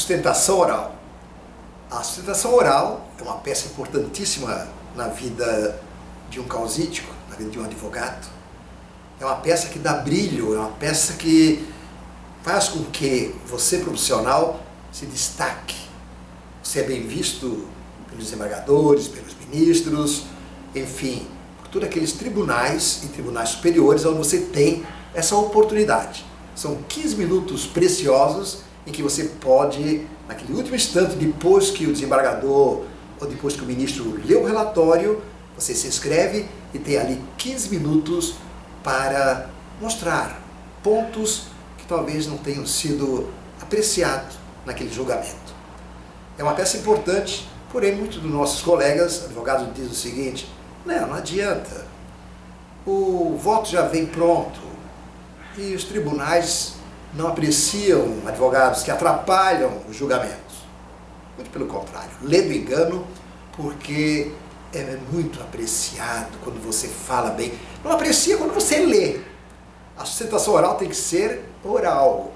Sustentação oral. A sustentação oral é uma peça importantíssima na vida de um causídico, na vida de um advogado. É uma peça que dá brilho, é uma peça que faz com que você, profissional, se destaque. Você é bem visto pelos desembargadores, pelos ministros, enfim, por todos aqueles tribunais e tribunais superiores onde você tem essa oportunidade. São 15 minutos preciosos em que você pode, naquele último instante, depois que o desembargador ou depois que o ministro lê o relatório, você se inscreve e tem ali 15 minutos para mostrar pontos que talvez não tenham sido apreciados naquele julgamento. É uma peça importante, porém muitos dos nossos colegas, advogados, dizem o seguinte: não adianta, o voto já vem pronto e os tribunais não apreciam advogados que atrapalham os julgamentos. Muito pelo contrário, lê do engano, porque é muito apreciado quando você fala bem. Não aprecia quando você lê. A sustentação oral tem que ser oral.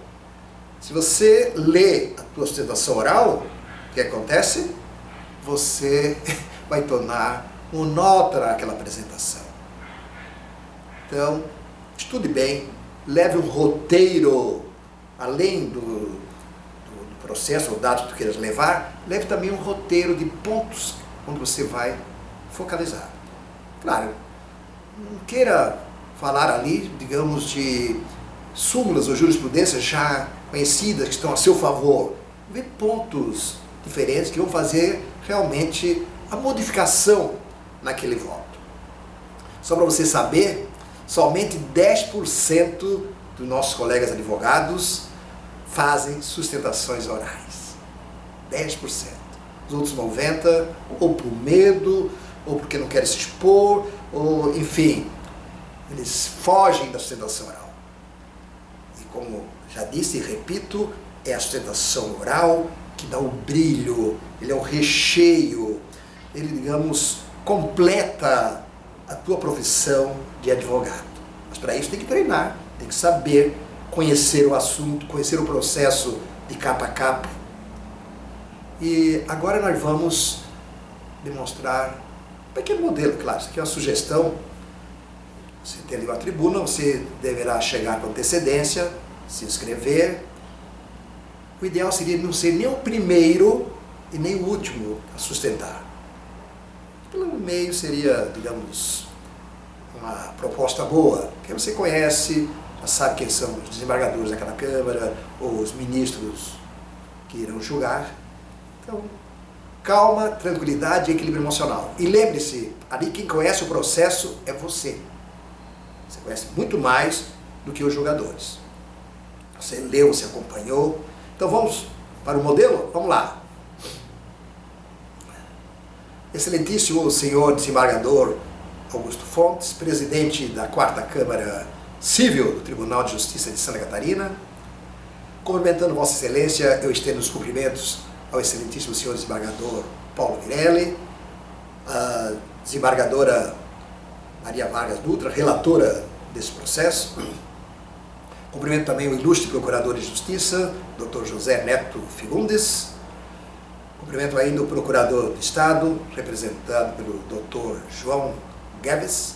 Se você lê a tua sustentação oral, o que acontece? Você vai tornar monótona aquela apresentação. Então, estude bem, leve um roteiro, além do processo ou dados que tu queiras levar, leve também um roteiro de pontos onde você vai focalizar. Claro, não queira falar ali, digamos, de súmulas ou jurisprudências já conhecidas que estão a seu favor. Vê pontos diferentes que vão fazer realmente a modificação naquele voto. Só para você saber, somente 10% dos nossos colegas advogados fazem sustentações orais. 10%. Os outros 90%, ou por medo, ou porque não querem se expor, ou enfim, eles fogem da sustentação oral. E como já disse e repito, é a sustentação oral que dá o brilho, ele é o recheio, ele, digamos, completa a tua profissão de advogado. Mas para isso tem que treinar, tem que saber conhecer o assunto, conhecer o processo de capa a capa. E agora nós vamos demonstrar um pequeno modelo, claro, isso aqui é uma sugestão. Você tem ali uma tribuna, você deverá chegar com antecedência, se inscrever. O ideal seria não ser nem o primeiro e nem o último a sustentar. Pelo meio seria, digamos, uma proposta boa, que você conhece, já sabe quem são os desembargadores daquela Câmara, ou os ministros que irão julgar. Então, calma, tranquilidade e equilíbrio emocional. E lembre-se, ali quem conhece o processo é você. Você conhece muito mais do que os julgadores. Você leu, você acompanhou. Então vamos para o modelo? Vamos lá. Excelentíssimo senhor desembargador Augusto Fontes, presidente da 4ª Câmara Civil do Tribunal de Justiça de Santa Catarina, cumprimentando Vossa Excelência, eu estendo os cumprimentos ao excelentíssimo senhor desembargador Paulo Virelli, a desembargadora Maria Vargas Dutra, relatora desse processo. Cumprimento também o ilustre procurador de Justiça, Dr. José Neto Figundes. Cumprimento ainda o procurador de Estado, representado pelo Dr. João Guedes.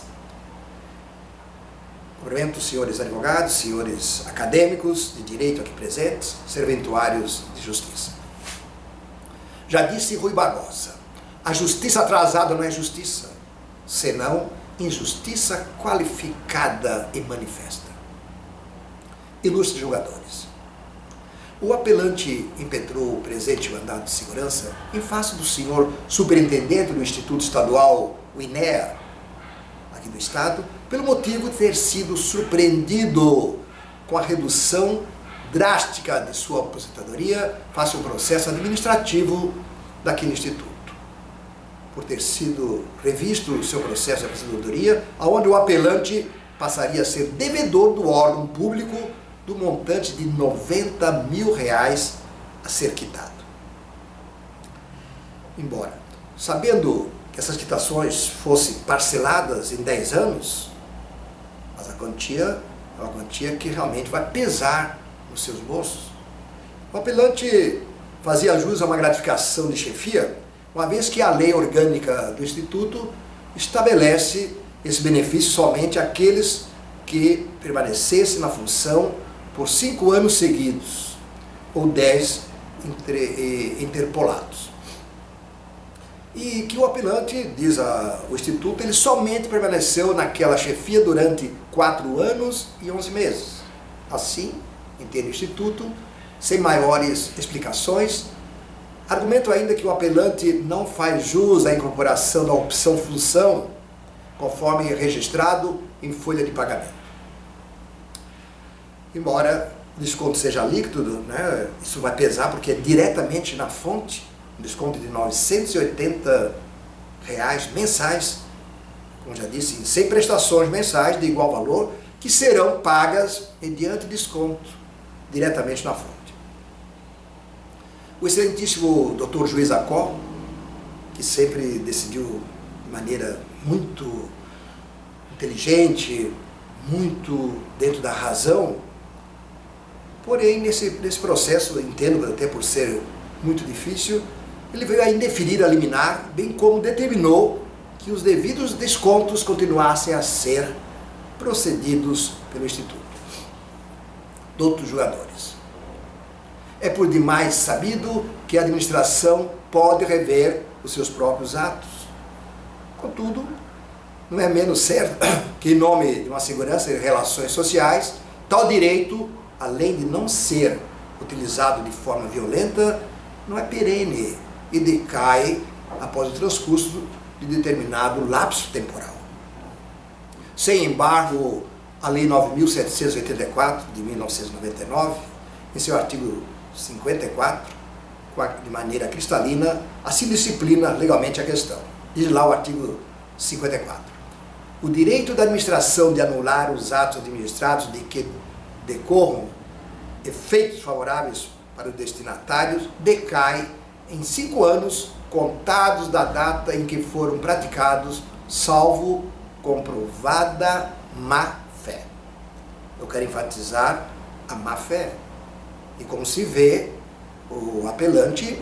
Cumprimento os senhores advogados, senhores acadêmicos de direito aqui presentes, serventuários de justiça. Já disse Rui Barbosa, a justiça atrasada não é justiça, senão injustiça qualificada e manifesta. Ilustres julgadores, o apelante impetrou o presente mandado de segurança em face do senhor superintendente do Instituto Estadual, o INEA, aqui do Estado, pelo motivo de ter sido surpreendido com a redução drástica de sua aposentadoria face ao processo administrativo daquele instituto. Por ter sido revisto o seu processo de aposentadoria, onde o apelante passaria a ser devedor do órgão público do montante de R$90 mil a ser quitado. Embora, sabendo que essas quitações fossem parceladas em 10 anos, mas a quantia é uma quantia que realmente vai pesar nos seus bolsos. O apelante fazia jus a uma gratificação de chefia, uma vez que a lei orgânica do Instituto estabelece esse benefício somente àqueles que permanecessem na função por 5 anos seguidos, ou 10 interpolados. E que o apelante, diz o Instituto, ele somente permaneceu naquela chefia durante 4 anos e 11 meses. Assim, entende o Instituto, sem maiores explicações. Argumento ainda que o apelante não faz jus à incorporação da opção função, conforme registrado em folha de pagamento. Embora o desconto seja líquido, né, isso vai pesar porque é diretamente na fonte, um desconto de R$ 980 mensais, como já disse, em 100 prestações mensais de igual valor, que serão pagas mediante desconto, diretamente na fonte. O excelentíssimo Dr. Juiz Acó, que sempre decidiu de maneira muito inteligente, muito dentro da razão, porém nesse processo, entendo até por ser muito difícil, ele veio a indeferir a liminar, bem como determinou que os devidos descontos continuassem a ser procedidos pelo Instituto. Doutos jogadores. É por demais sabido que a administração pode rever os seus próprios atos. Contudo, não é menos certo que, em nome de uma segurança e relações sociais, tal direito, além de não ser utilizado de forma violenta, não é perene e decai após o transcurso de determinado lapso temporal. Sem embargo, a Lei 9.784, de 1999, em seu artigo 54, de maneira cristalina, assim disciplina legalmente a questão. Diz lá o artigo 54. O direito da administração de anular os atos administrados de que decorram efeitos favoráveis para os destinatários decai em 5 anos contados da data em que foram praticados, salvo comprovada má-fé. Eu quero enfatizar a má-fé. E como se vê, o apelante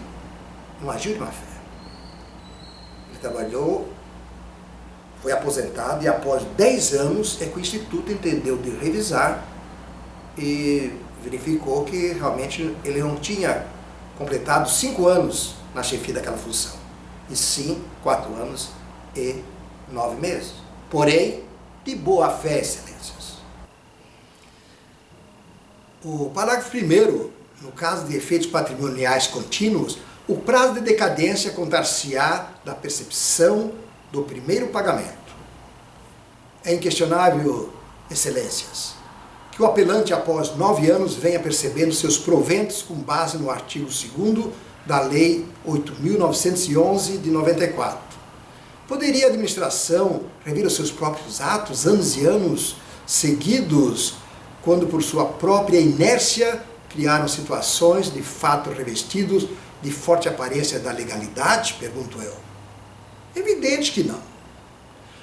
não agiu de má-fé. Ele trabalhou, foi aposentado e após 10 anos é que o Instituto entendeu de revisar e verificou que realmente ele não tinha completado 5 anos na chefia daquela função, e sim 4 anos e 9 meses. Porém, de boa fé, excelências. O parágrafo 1º, no caso de efeitos patrimoniais contínuos, o prazo de decadência contar-se-á da percepção do primeiro pagamento. É inquestionável, excelências, que o apelante, após 9 anos, venha percebendo seus proventos com base no artigo 2º da Lei 8.911 de 94. Poderia a administração rever os seus próprios atos, anos e anos seguidos, quando por sua própria inércia criaram situações de fato revestidos de forte aparência da legalidade? Pergunto eu. Evidente que não.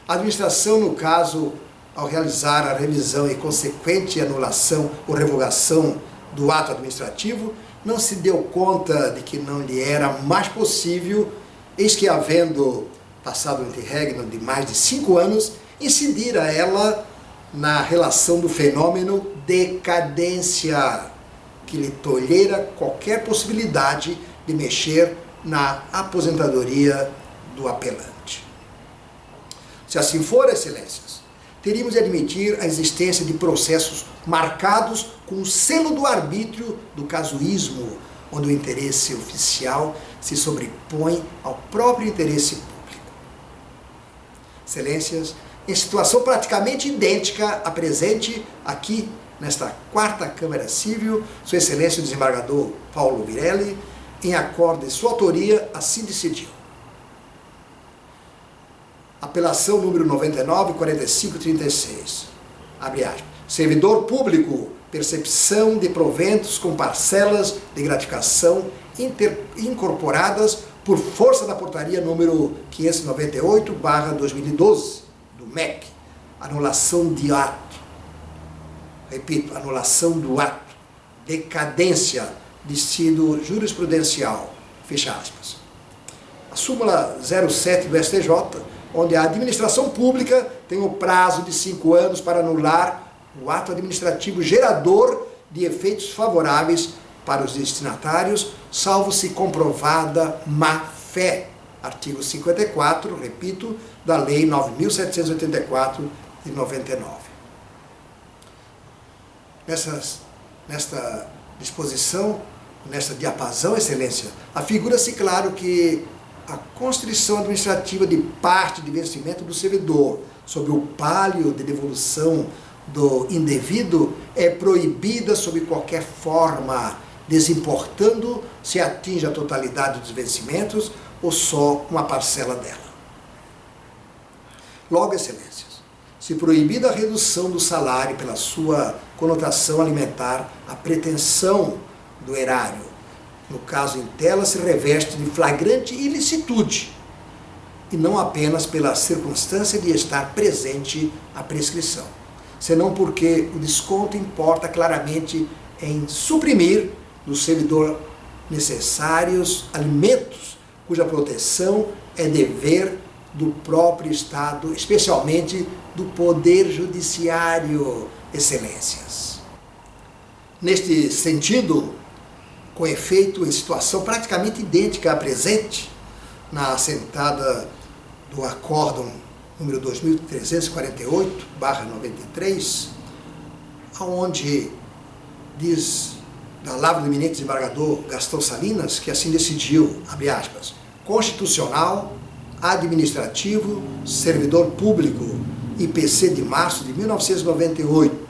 A administração, no caso, ao realizar a revisão e consequente anulação ou revogação do ato administrativo, não se deu conta de que não lhe era mais possível, eis que, havendo passado um interregno de mais de 5 anos, incidir a ela na relação do fenômeno decadência, que lhe tolhera qualquer possibilidade de mexer na aposentadoria do apelante. Se assim for, excelências, teríamos de admitir a existência de processos marcados com o selo do arbítrio do casuísmo, onde o interesse oficial se sobrepõe ao próprio interesse público. Excelências, em situação praticamente idêntica à presente aqui nesta 4ª Câmara Civil, Sua Excelência o Desembargador Paulo Virelli, em acordo de sua autoria, assim decidiu. Apelação número 99.4536. Abre aspas. Servidor público, percepção de proventos com parcelas de gratificação incorporadas por força da portaria número 598/2012 do MEC. Anulação de ato. Repito, anulação do ato. Decadência destino jurisprudencial, fecha aspas. A súmula 07 do STJ, onde a administração pública tem o prazo de 5 anos para anular o ato administrativo gerador de efeitos favoráveis para os destinatários, salvo se comprovada má-fé. Artigo 54, repito, da Lei 9.784 de 99. Nesta disposição, nesta diapasão, Excelência, afigura-se claro que a constrição administrativa de parte de vencimento do servidor sob o pálio de devolução do indevido é proibida sob qualquer forma, desimportando se atinge a totalidade dos vencimentos ou só uma parcela dela. Logo, Excelências, se proibida a redução do salário pela sua conotação alimentar, a pretensão do erário, no caso em tela, se reveste de flagrante ilicitude, e não apenas pela circunstância de estar presente a prescrição, senão porque o desconto importa claramente em suprimir do servidor necessários alimentos cuja proteção é dever do próprio Estado, especialmente do Poder Judiciário, Excelências. Neste sentido, com efeito em situação praticamente idêntica à presente, na assentada do Acórdão número 2348/93, aonde diz da lavra do eminente desembargador Gastão Salinas, que assim decidiu, abre aspas, constitucional, administrativo, servidor público, IPC de março de 1998,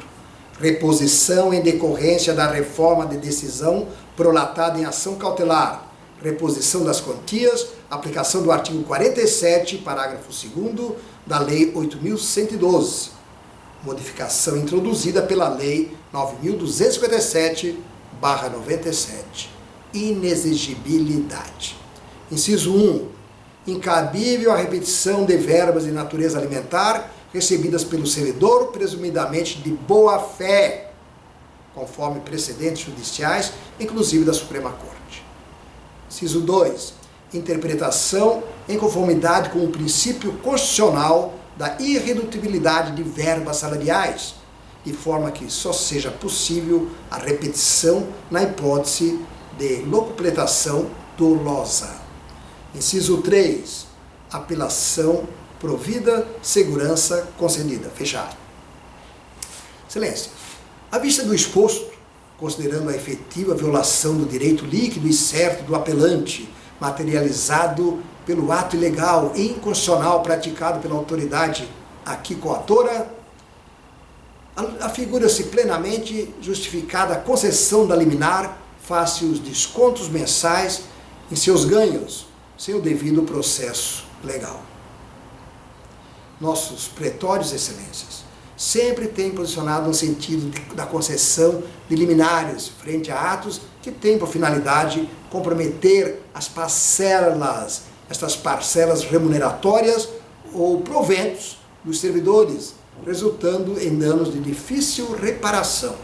reposição em decorrência da reforma de decisão prolatada em ação cautelar, reposição das quantias, aplicação do artigo 47, parágrafo 2º da Lei 8.112, modificação introduzida pela Lei 9.257/97, inexigibilidade. Inciso 1. Incabível a repetição de verbas de natureza alimentar recebidas pelo servidor, presumidamente de boa fé, conforme precedentes judiciais, inclusive da Suprema Corte. Inciso 2. Interpretação em conformidade com o princípio constitucional da irredutibilidade de verbas salariais, de forma que só seja possível a repetição na hipótese de locupletação dolosa. Inciso 3. Apelação provida, segurança concedida. Fechado. Excelência, à vista do exposto, considerando a efetiva violação do direito líquido e certo do apelante, materializado pelo ato ilegal e inconstitucional praticado pela autoridade aqui coatora, afigura-se plenamente justificada a concessão da liminar face os descontos mensais em seus ganhos, sem o devido processo legal. Nossos pretórios, Excelências, sempre têm posicionado no sentido da concessão de liminares frente a atos que têm por finalidade comprometer as parcelas, estas parcelas remuneratórias ou proventos dos servidores, resultando em danos de difícil reparação,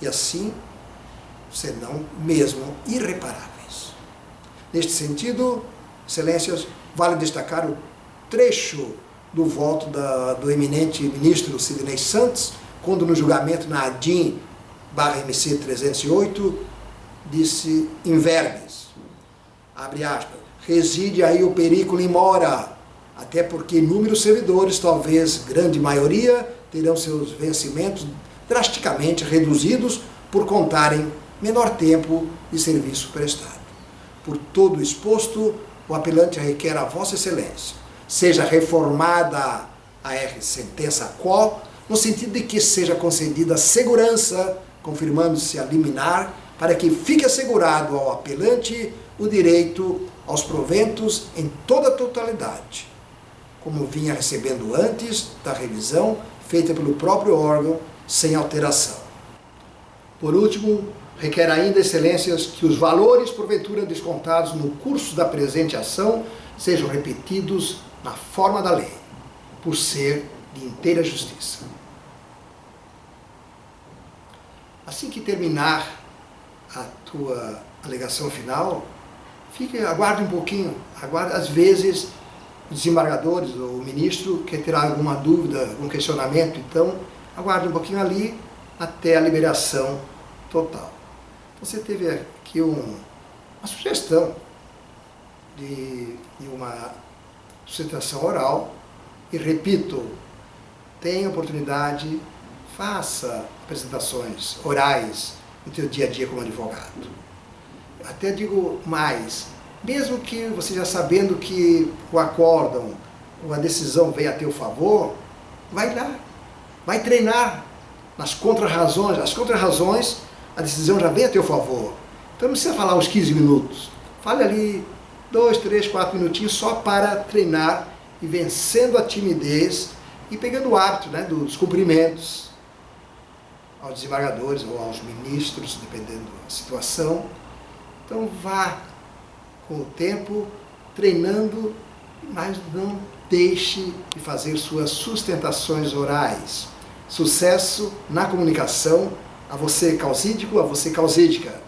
e assim, senão mesmo irreparáveis. Neste sentido, Excelências, vale destacar o trecho do voto do eminente ministro Sidney Santos, quando no julgamento na ADIM/MC 308, disse em verbes, abre aspas, reside aí o perigo in mora, até porque inúmeros servidores, talvez grande maioria, terão seus vencimentos drasticamente reduzidos por contarem menor tempo de serviço prestado. Por todo o exposto, o apelante requer a Vossa Excelência seja reformada a sentença qual, no sentido de que seja concedida segurança, confirmando-se a liminar, para que fique assegurado ao apelante o direito aos proventos em toda a totalidade, como vinha recebendo antes da revisão feita pelo próprio órgão, sem alteração. Por último, requer ainda, Excelências, que os valores porventura descontados no curso da presente ação sejam repetidos na forma da lei, por ser de inteira justiça. Assim que terminar a tua alegação final, aguarde um pouquinho, aguarde. Às vezes os desembargadores ou o ministro quer tirar alguma dúvida, algum questionamento, então aguarde um pouquinho ali até a liberação total. Você teve aqui uma sugestão de uma sustentação oral e, repito, tenha oportunidade, faça apresentações orais no teu dia a dia como advogado. Até digo mais, mesmo que você já sabendo que o acórdão ou a decisão venha a teu favor, vai lá, vai treinar nas contrarrazões. As contrarrazões, a decisão já vem a teu favor. Então não precisa falar uns 15 minutos. Fale ali 2, 3, 4 minutinhos só para treinar e vencendo a timidez e pegando o hábito, né, dos cumprimentos aos desembargadores ou aos ministros, dependendo da situação. Então vá com o tempo treinando, mas não deixe de fazer suas sustentações orais. Sucesso na comunicação, a você causídico, a você causídica.